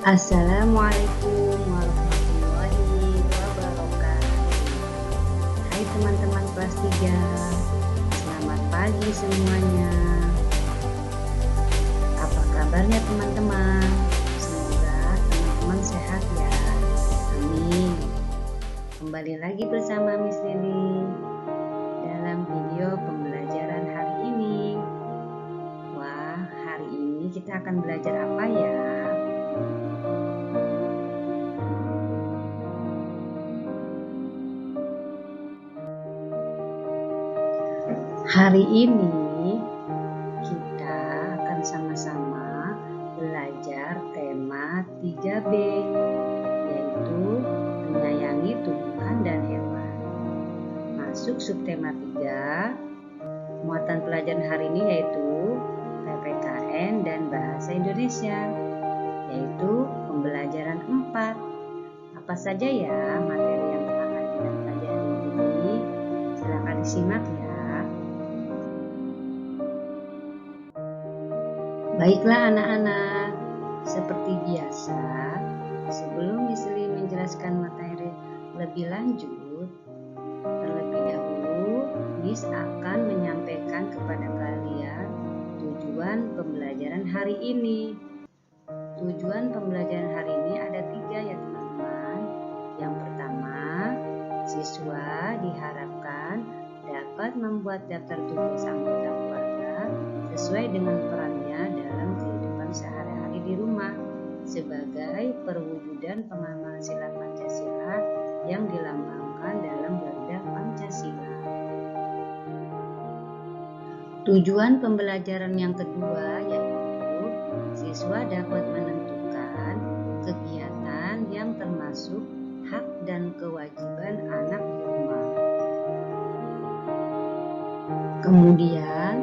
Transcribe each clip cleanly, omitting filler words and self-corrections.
Assalamualaikum warahmatullahi wabarakatuh. Hai teman-teman kelas 3, selamat pagi semuanya. Apa kabarnya teman-teman? Semoga teman-teman sehat ya. Amin. Kembali lagi bersama Miss Lili dalam video pembelajaran hari ini. Wah, hari ini kita akan belajar apa ya? Hari ini kita akan sama-sama belajar tema 3B, yaitu menyayangi tumbuhan dan hewan. Masuk subtema 3, muatan pelajaran hari ini yaitu PPKN dan Bahasa Indonesia, yaitu pembelajaran 4. Apa saja ya materi yang akan kita pelajari ini? Silakan disimak ya. Baiklah anak-anak, seperti biasa, sebelum Miss Li menjelaskan materi lebih lanjut, terlebih dahulu Miss akan menyampaikan kepada kalian tujuan pembelajaran hari ini. Tujuan pembelajaran hari ini ada 3 ya teman-teman. Yang pertama, siswa diharapkan dapat membuat daftar tugas anggota keluarga sesuai dengan perannya dalam kehidupan sehari-hari di rumah sebagai perwujudan pemahaman sila Pancasila yang dilambangkan dalam Garuda Pancasila. Tujuan pembelajaran yang kedua yaitu siswa dapat menentukan kegiatan yang termasuk hak dan kewajiban anak di rumah. Kemudian,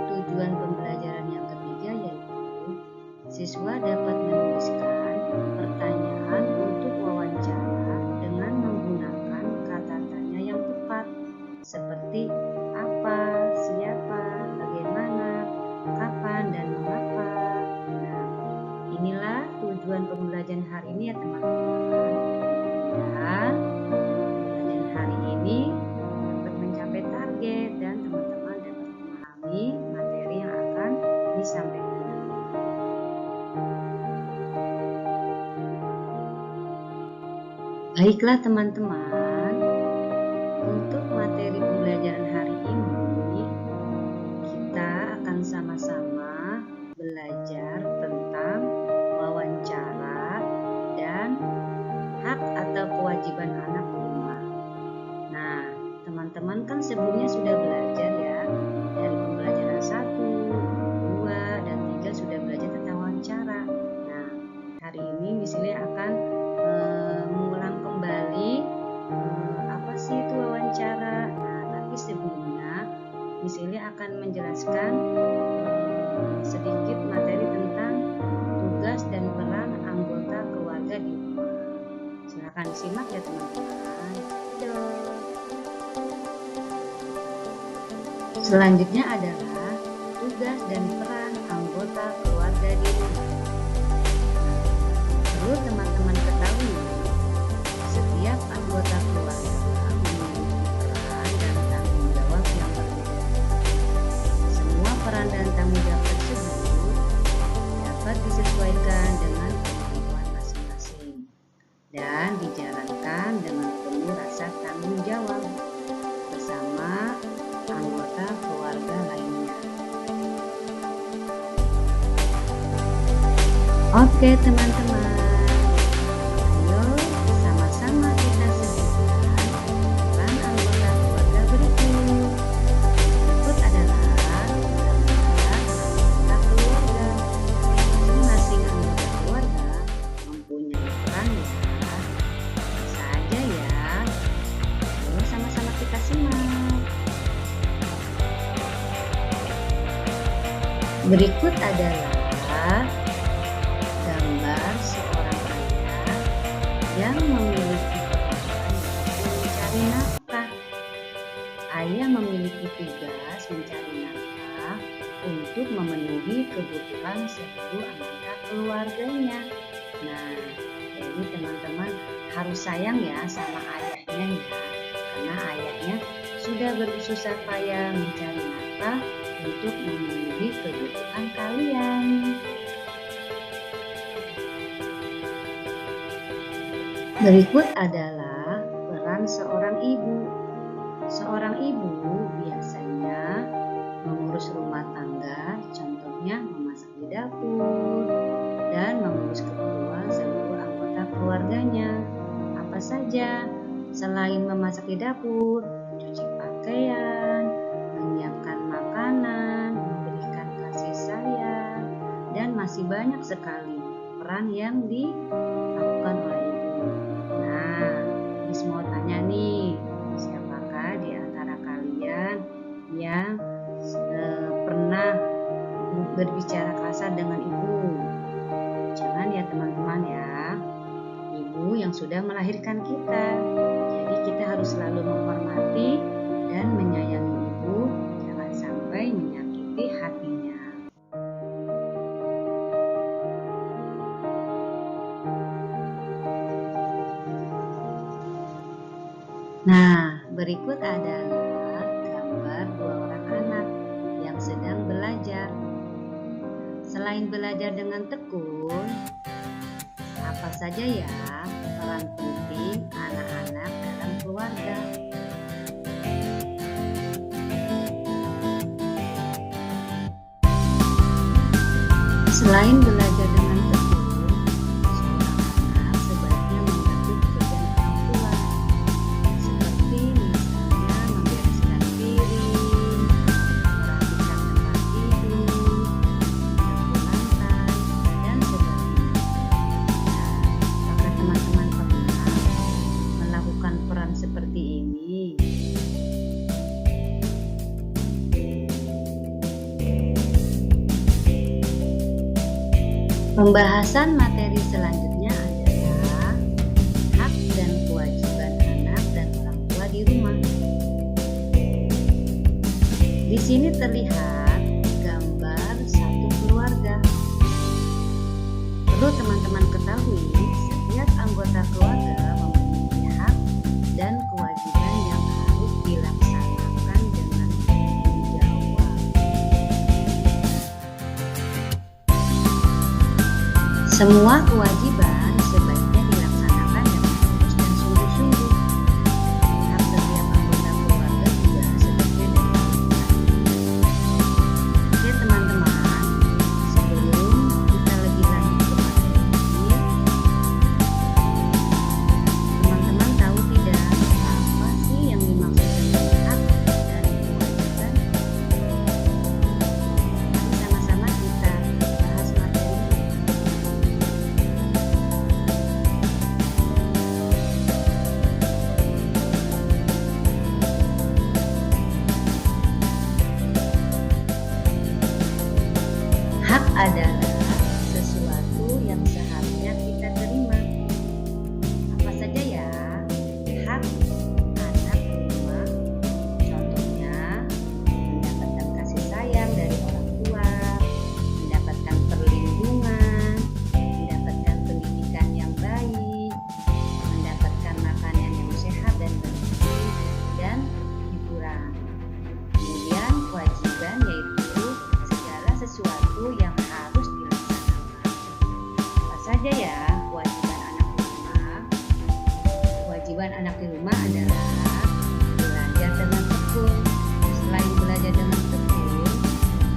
tujuan pembelajaran yang ketiga yaitu siswa dapat menuliskan pertanyaan untuk wawancara dengan menggunakan kata tanya yang tepat seperti apa, siapa, bagaimana, kapan, dan mengapa. Nah, inilah tujuan pembelajaran hari ini ya teman-teman. Dan pembelajaran hari ini dapat mencapai target dan teman-teman dapat memahami materi yang akan disampaikan. Baiklah teman-teman, untuk materi pembelajaran hari ini kita akan sama-sama belajar tentang wawancara dan hak atau kewajiban anak di rumah. Nah, teman-teman kan sebelumnya sudah belajar ya, dari pembelajaran 1, 2, dan 3 sudah belajar tentang wawancara. Nah, hari ini Miss Li akan mengulang kembali apa sih itu wawancara. Nah, tapi sebelumnya Miss Li akan menjelaskan sedikit materi tentang tugas dan peran anggota keluarga di rumah. Silakan disimak ya teman-teman. Selanjutnya adalah tugas dan peran anggota keluarga di rumah. Perlu teman-teman ketahui, setiap anggota keluarga memiliki peran dan tanggung jawab yang berbeda. Semua peran dan tanggung jawab tersebut dapat disesuaikan dengan kebutuhan masing-masing dan dijalankan dengan penuh rasa tanggung jawab bersama anggota keluarga lainnya. Oke teman-teman, ayo sama-sama kita sebutkan peran anggota keluarga berikut. Berikut adalah anggota keluarga. Masing-masing anggota keluarga mempunyai peran ya. Bisa aja ya. Ayo sama-sama kita simak. Berikut adalah gambar seorang ayah yang memiliki pekerjaan mencari nafkah. Ayah memiliki tugas mencari nafkah untuk memenuhi kebutuhan seluruh anggota keluarganya. Nah, jadi teman-teman harus sayang ya sama ayahnya ya, karena ayahnya sudah bersusah payah mencari nafkah untuk memenuhi kebutuhan kalian. Berikut adalah peran seorang ibu. Seorang ibu biasanya mengurus rumah tangga, contohnya memasak di dapur, dan mengurus keperluan seluruh anggota keluarganya. Apa saja? Selain memasak di dapur, mencuci pakaian, menyiapkan makanan, memberikan kasih sayang, dan masih banyak sekali peran yang dilakukan oleh ibu. Nah, Miss mau tanya nih, siapakah di antara kalian yang pernah berbicara kasar dengan ibu? Jangan ya teman-teman ya. Ibu yang sudah melahirkan kita. Jadi kita harus selalu menghormati dan menyayangi ibu, jangan sampai menyakiti hatinya. Nah, berikut adalah gambar dua orang anak yang sedang belajar. Selain belajar dengan tekun, apa saja ya peran penting anak-anak dalam keluarga? Selain belajar dengan tekun, seorang anak sebaiknya membantu pekerjaan orang tua, seperti misalnya membereskan piring, merapikan tempat tidur, menyapu lantai, dan sebagainya. Nah, apakah teman-teman pernah melakukan peran seperti ini? Pembahasan materi selanjutnya adalah hak dan kewajiban anak dan orang tua di rumah. Di sini terlihat gambar satu keluarga. Perlu teman-teman ketahui, setiap anggota keluarga memiliki hak dan kewajiban yang harus dilaksanakan dengan tanggung jawab. Semua kewajiban sebaiknya dilaksanakan dengan tulus dan sungguh-sungguh. Hak setiap anggota keluarga juga sebaiknya dilaksanakan. Oke teman-teman, sebelum kita lebih lanjut ke materi ini, teman-teman tahu tidak apa sih yang dimaksud dengan hak dan kewajiban? Mari sama-sama kita bahas materi ini. Hak adalah sesuatu yang seharusnya kita terima. Apa saja ya? Hak anak di rumah, contohnya mendapatkan kasih sayang dari orang tua, mendapatkan perlindungan, mendapatkan pendidikan yang baik, mendapatkan makanan yang sehat dan bergizi, dan hiburan. Kemudian kewajiban yaitu segala sesuatu yang harus dilaksanakan. Apa saja ya kewajiban anak di rumah? Kewajiban anak di rumah adalah belajar dengan tekun. Selain belajar dengan tekun,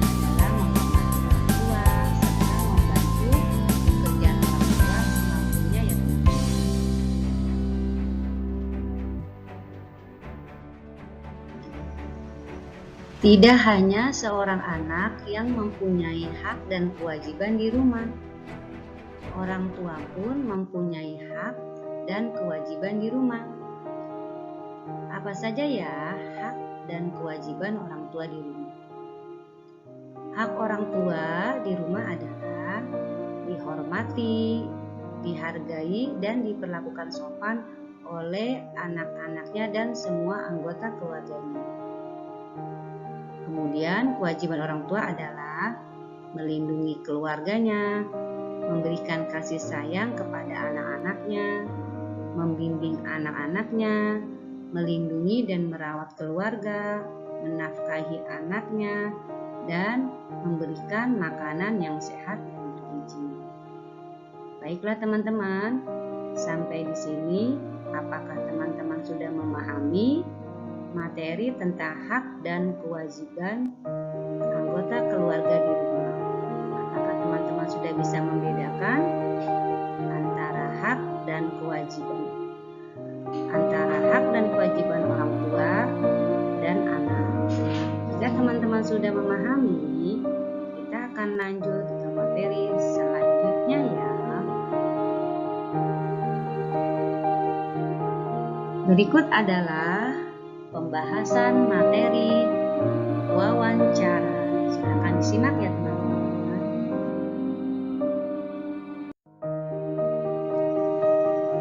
adalah menghormati orang tua serta membantu pekerjaan orang tua semampunya ya teman-teman. Tidak hanya seorang anak yang mempunyai hak dan kewajiban di rumah, orang tua pun mempunyai hak dan kewajiban di rumah. Apa saja ya hak dan kewajiban orang tua di rumah? Hak orang tua di rumah adalah dihormati, dihargai, dan diperlakukan sopan oleh anak-anaknya dan semua anggota keluarganya. Kemudian kewajiban orang tua adalah melindungi keluarganya, memberikan kasih sayang kepada anak-anaknya, membimbing anak-anaknya, melindungi dan merawat keluarga, menafkahi anaknya, dan memberikan makanan yang sehat dan bergizi. Baiklah teman-teman, sampai di sini apakah teman-teman sudah memahami materi tentang hak dan kewajiban anggota keluarga di rumah? Apakah teman-teman sudah bisa membedakan antara hak dan kewajiban orang tua dan anak? Jika teman-teman sudah memahami, kita akan lanjut ke materi selanjutnya ya. Berikut adalah pembahasan materi wawancara. Silakan disimak ya teman-teman.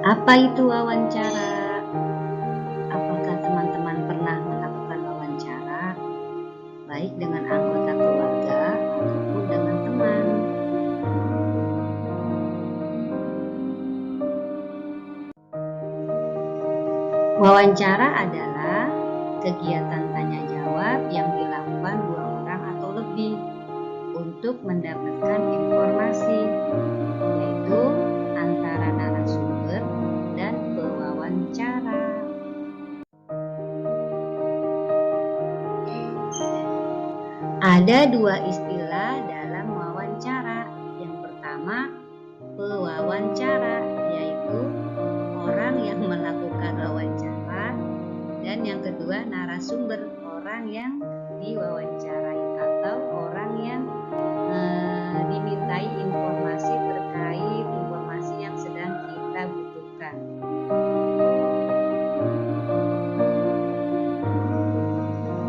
Apa itu wawancara? Apakah teman-teman pernah melakukan wawancara, baik dengan anggota keluarga ataupun dengan teman? Wawancara adalah kegiatan tanya jawab yang dilakukan 2 orang atau lebih untuk mendapatkan informasi, yaitu antara narasumber dan pewawancara. Ada 2 istilah dalam wawancara. Yang pertama, pewawancara, yaitu orang yang melakukan wawancara, dan yang kedua, narasumber, orang yang diwawancarai atau orang yang dimintai informasi terkait informasi yang sedang kita butuhkan.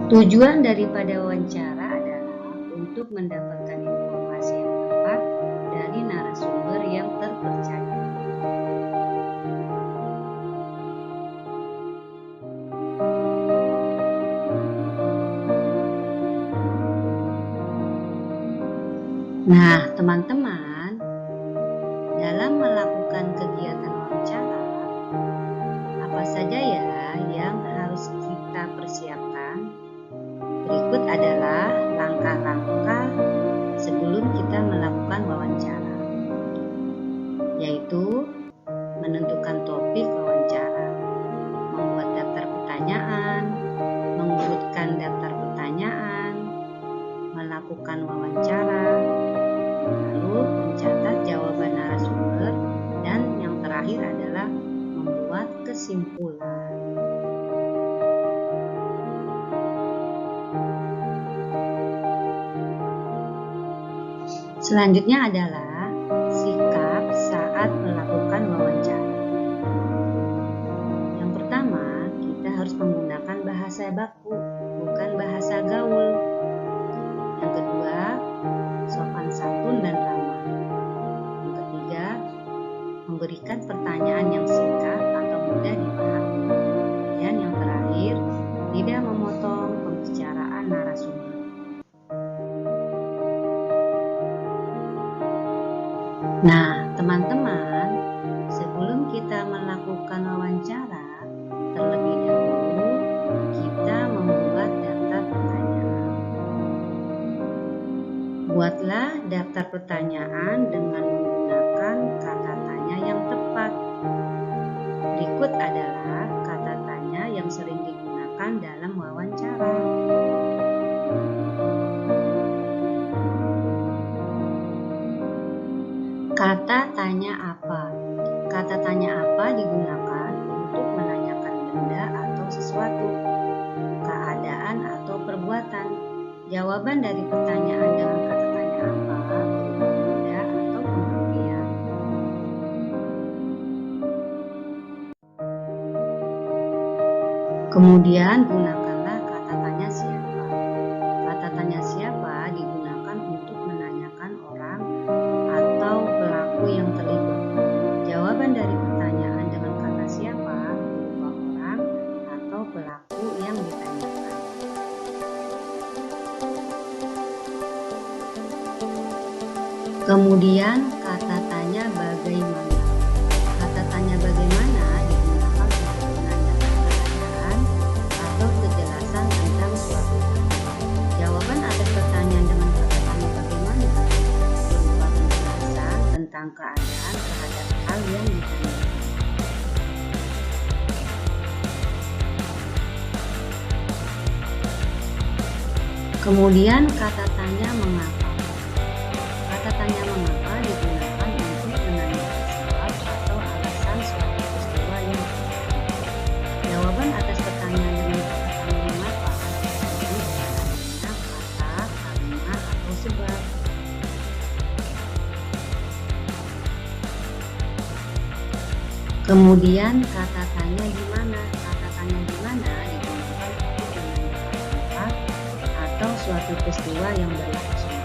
Tujuan daripada wawancara adalah untuk mendapatkan informasi yang tepat dari narasumber yang terpercaya. Nah, teman-teman, dalam melakukan kegiatan wawancara, apa saja ya yang harus kita persiapkan? Berikut adalah langkah-langkah sebelum kita melakukan wawancara, yaitu menentukan topik wawancara, membuat daftar pertanyaan, mengurutkan daftar pertanyaan, melakukan wawancara, lalu mencatat jawaban narasumber, dan yang terakhir adalah membuat kesimpulan. Selanjutnya adalah sikap saat melakukan wawancara. Yang pertama, kita harus menggunakan bahasa baku, bukan bahasa gaul. Yang kedua, sopan santun dan ramah. Yang ketiga, memberikan pertanyaan yang singkat atau mudah dipahami. Dan yang terakhir, tidak memotong pembicaraan narasumber. Nah, teman-teman, sebelum kita melakukan wawancara, terlebih dahulu kita membuat daftar pertanyaan. Buatlah daftar pertanyaan dengan menggunakan kata tanya yang tepat. Berikut adalah kata tanya yang sering digunakan dalam wawancara. Kata tanya apa? Kata tanya apa digunakan untuk menanyakan benda atau sesuatu, keadaan atau perbuatan. Jawaban dari pertanyaan dengan kata tanya apa berupa benda atau pengertian. Kemudian gunakanlah kata tanya siapa. Kata tanya siapa digunakan untuk menanyakan orang atau pelaku yang terlibat. Jawaban dari pertanyaan dengan kata siapa berupa orang atau pelaku yang ditanyakan. Kemudian kata tanya tanya bagaimana. Kata tanya bagaimana digunakan untuk menanyakan keadaan atau kejelasan tentang suatu hal. Jawaban atas pertanyaan dengan kata tanya bagaimana berupa penjelasan tentang keadaan terhadap hal yang ditanyakan. Kemudian kata tanya mengapa. Kata tanya mengapa digunakan untuk menanyakan sebab atau alasan suatu peristiwa yang terjadi. Jawaban atas pertanyaan dengan kata tanya mengapa jadi adanya kata, karena, atau sebab. Kemudian kata tanya gimana. Kata tanya gimana digunakan untuk menanyakan tempat atau suatu peristiwa yang berlangsung.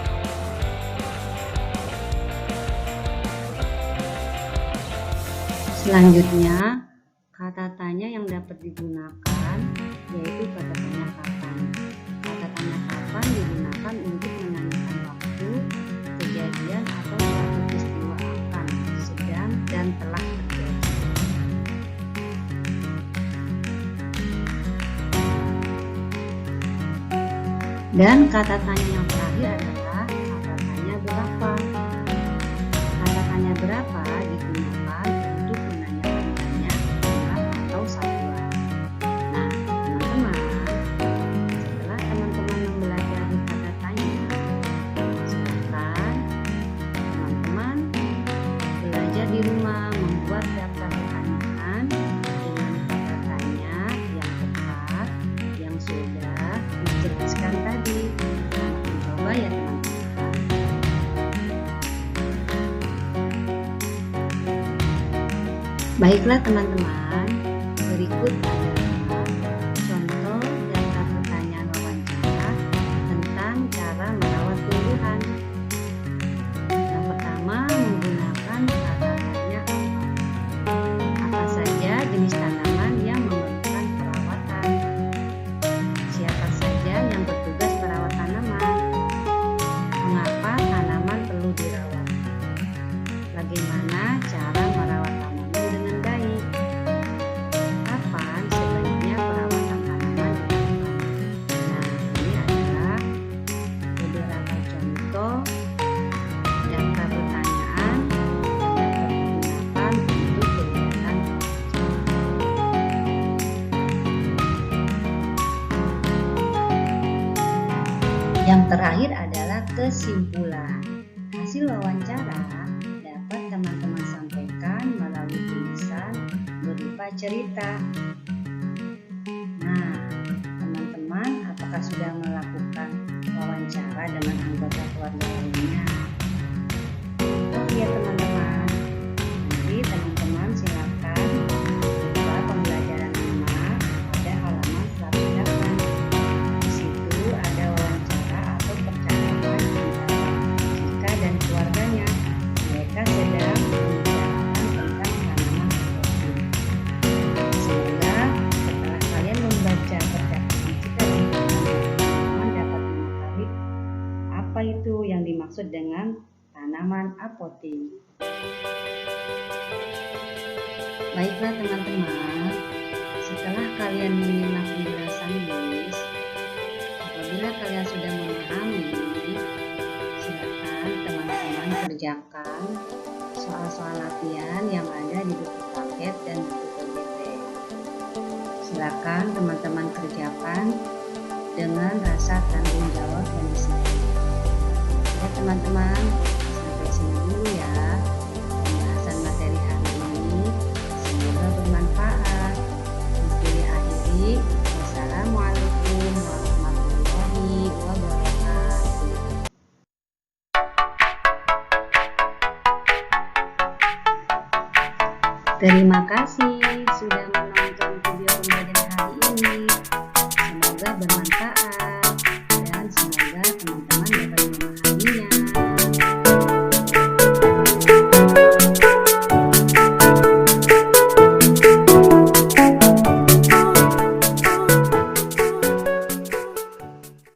Selanjutnya, kata tanya yang dapat digunakan yaitu kata tanya kapan. Kata tanya kapan digunakan untuk menanyakan waktu, kejadian, atau suatu peristiwa akan, sedang, dan telah terjadi. Dan kata tanya yang terakhir adalah kata tanya berapa. Kata tanya berapa digunakan untuk menanyakan banyak, jumlah, atau satuan. Nah, teman-teman, setelah teman-teman mempelajari kata tanya, silakan teman-teman belajar di rumah membuat daftar pertanyaan dengan kata tanya yang tepat yang sudah dijelaskan tadi. Coba ya teman-teman. Baiklah teman-teman, berikut adalah contoh daftar pertanyaan wawancara tentang cara merawat tumbuhan. Yang pertama, menggunakan kata tanya apa. Apa saja jenis tanaman yang memerlukan perawatan? Siapa saja yang bertugas merawat tanaman? Mengapa tanaman perlu dirawat? Bagaimana cara merawat tanaman dengan baik? Kapan sebaiknya perawatan tanaman dilakukan? Nah, ini adalah beberapa contoh daftar pertanyaan yang dapat digunakan untuk kegiatan wawancara. Yang terakhir adalah kesimpulan. Hasil wawancara dapat teman-teman sampaikan melalui tulisan berupa cerita. Nah, teman-teman apakah sudah melakukan wawancara dengan anggota keluarga lainnya? Oh iya teman-teman, jadi teman-teman silakan buka pembelajaran rumah pada halaman 108. Di situ ada wawancara atau percakapan antara Cika dan keluarganya. Mereka sedang membicarakan tentang tanaman apotik. Semoga setelah kalian membaca percakapan Cika dan keluarganya, teman-teman dapat mengetahui apa itu yang dimaksud dengan tanaman apotik. Baiklah teman-teman, setelah kalian menyimak penjelasan Miss, apabila kalian sudah memahami, silakan teman-teman kerjakan soal-soal latihan yang ada di buku paket dan buku PBB. Silakan teman-teman kerjakan dengan rasa tanggung jawab dan disiplin. Ya teman-teman, sampai sini dulu ya pembahasan materi hari ini. Semoga bermanfaat. Saya akhiri. Wassalamualaikum warahmatullahi wabarakatuh. Terima kasih sudah menonton.